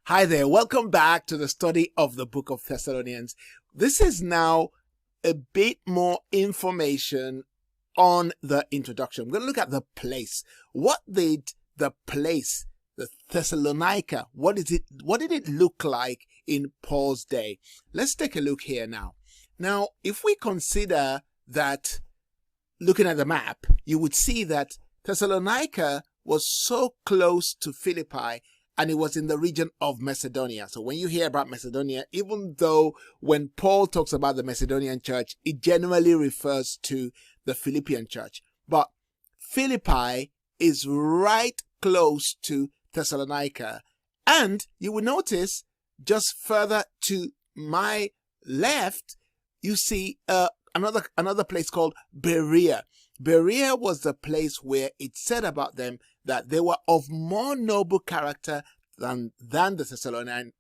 Hi there, welcome back to the study of the book of Thessalonians. This is now a bit more information on the introduction. We're going to look at the place. What did the place, the Thessalonica, what did it look like in Paul's day? Let's take a look here now. Now, if we consider that, looking at the map, you would see that Thessalonica was so close to Philippi, and it was in the region of Macedonia. So when you hear about Macedonia, even though when Paul talks about the Macedonian church, it generally refers to the Philippian church. But Philippi is right close to Thessalonica. And you will notice just further to my left, you see another place called Berea. Berea was the place where it said about them that they were of more noble character than the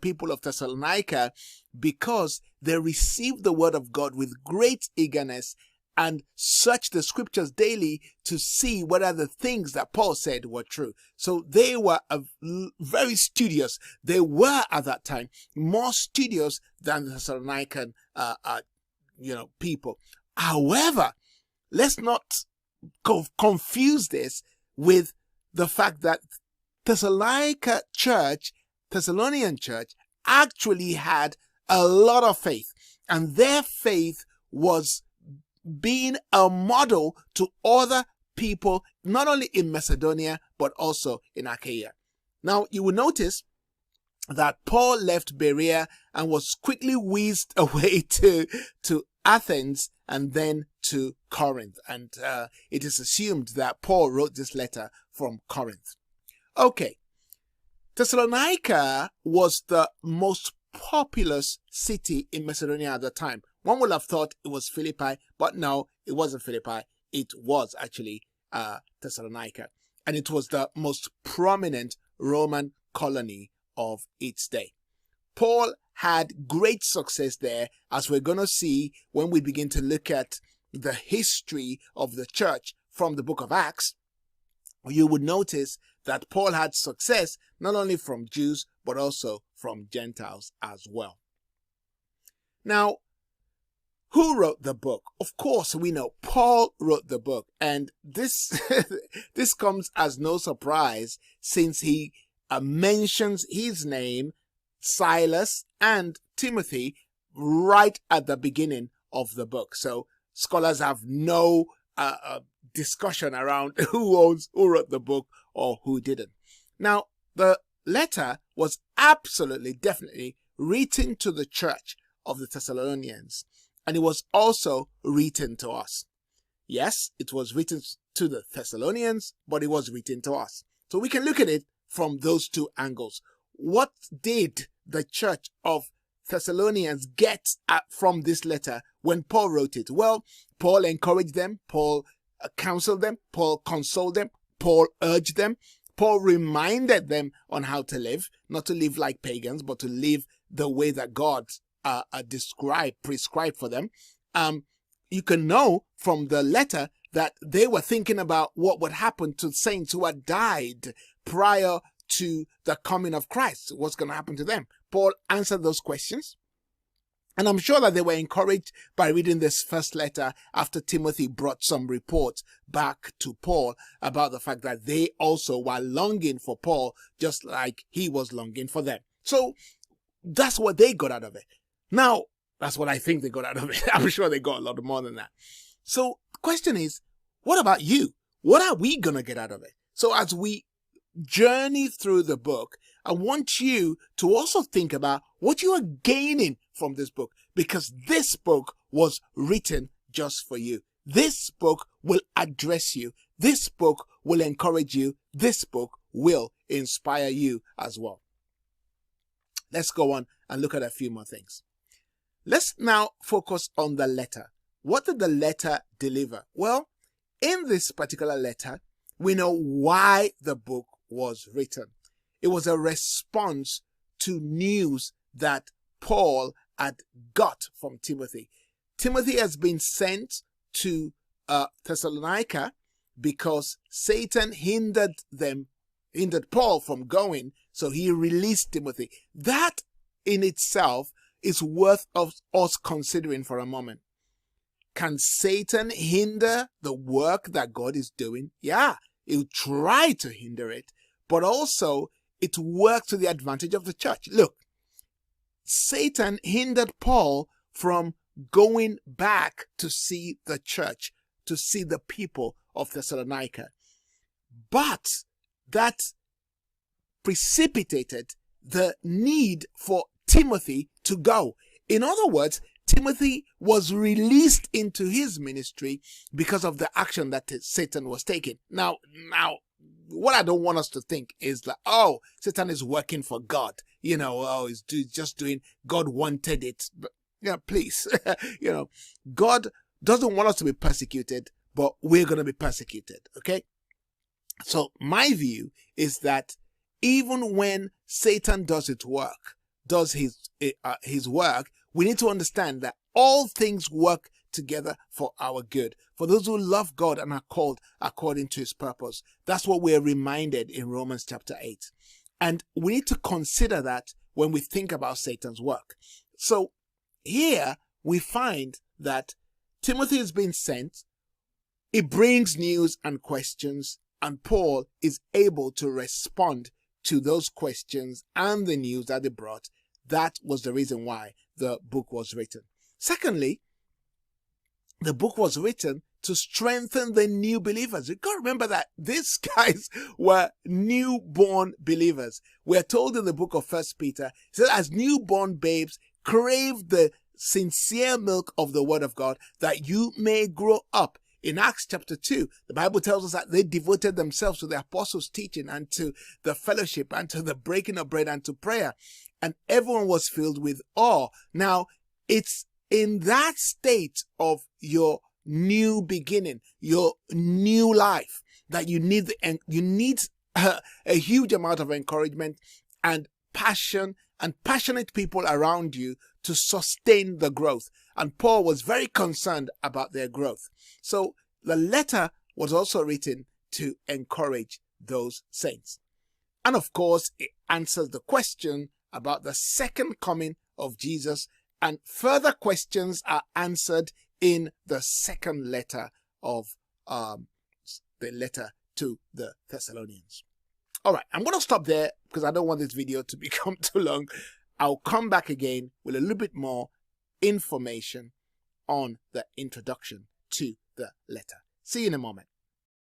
people of Thessalonica, because they received the word of God with great eagerness and searched the scriptures daily to see whether the things that Paul said were true. So they were very studious. They were at that time more studious than the Thessalonican people. However, let's not confuse this with the fact that Thessalonian church, actually had a lot of faith, and their faith was being a model to other people, not only in Macedonia, but also in Achaia. Now, you will notice that Paul left Berea and was quickly whizzed away to Athens and then to Corinth. And it is assumed that Paul wrote this letter from Corinth. Okay. Thessalonica was the most populous city in Macedonia at the time. One would have thought it was Philippi, but no, it wasn't Philippi. It was actually Thessalonica. And it was the most prominent Roman colony of its day. Paul had great success there, as we're going to see when we begin to look at the history of the church from the book of Acts. You would notice that Paul had success not only from Jews, but also from Gentiles as well. Now, who wrote the book? Of course, we know Paul wrote the book, and this comes as no surprise, since he mentions his name, Silas and Timothy, right at the beginning of the book. So scholars have no discussion around who wrote the book or who didn't. Now, the letter was absolutely, definitely written to the church of the Thessalonians, and it was also written to us. Yes, it was written to the Thessalonians, but it was written to us. So we can look at it from those two angles. What did the church of Thessalonians get from this letter when Paul wrote it? Well, Paul encouraged them, Paul counseled them, Paul consoled them, Paul urged them, Paul reminded them on how to live, not to live like pagans, but to live the way that God prescribed for them. You can know from the letter that they were thinking about what would happen to saints who had died prior to the coming of Christ. What's going to happen to them? Paul answered those questions. And I'm sure that they were encouraged by reading this first letter after Timothy brought some reports back to Paul about the fact that they also were longing for Paul, just like he was longing for them. So that's what they got out of it. Now, that's what I think they got out of it. I'm sure they got a lot more than that. So the question is, what about you? What are we going to get out of it? So as we journey through the book, I want you to also think about what you are gaining from this book, because this book was written just for you. This book will address you. This book will encourage you. This book will inspire you as well. Let's go on and look at a few more things. Let's now focus on the letter. What did the letter deliver? Well, in this particular letter, we know why the book was written. It was a response to news that Paul had got from Timothy. Timothy has been sent to Thessalonica because Satan hindered Paul from going. So he released Timothy. That in itself is worth of us considering for a moment. Can Satan hinder the work that God is doing? Yeah, he'll try to hinder it, but also it works to the advantage of the church. Look, Satan hindered Paul from going back to see the church, to see the people of Thessalonica. But that precipitated the need for Timothy to go. In other words, Timothy was released into his ministry because of the action that Satan was taking. Now, what I don't want us to think is that, oh, Satan is working for God. He's just doing, God wanted it. But, please, God doesn't want us to be persecuted, but we're going to be persecuted, okay? So my view is that even when Satan does his work, we need to understand that all things work together for our good, for those who love God and are called according to his purpose. That's what we're reminded in Romans chapter 8. And we need to consider that when we think about Satan's work. So here we find that Timothy is being sent. He brings news and questions, and Paul is able to respond to those questions and the news that they brought. That was the reason why the book was written. Secondly, the book was written to strengthen the new believers. You got to remember that these guys were newborn believers. We're told in the book of 1 Peter, it says, as newborn babes, crave the sincere milk of the word of God, that you may grow up. In Acts chapter 2, the Bible tells us that they devoted themselves to the apostles' teaching and to the fellowship and to the breaking of bread and to prayer. And everyone was filled with awe. Now, it's in that state of your new beginning, your new life, that you need a huge amount of encouragement and passion and passionate people around you to sustain the growth. And Paul was very concerned about their growth. So the letter was also written to encourage those saints. And of course, it answers the question about the second coming of Jesus, and further questions are answered in the second letter of the letter to the Thessalonians. All right, I'm going to stop there because I don't want this video to become too long. I'll come back again with a little bit more information on the introduction to the letter. See you in a moment.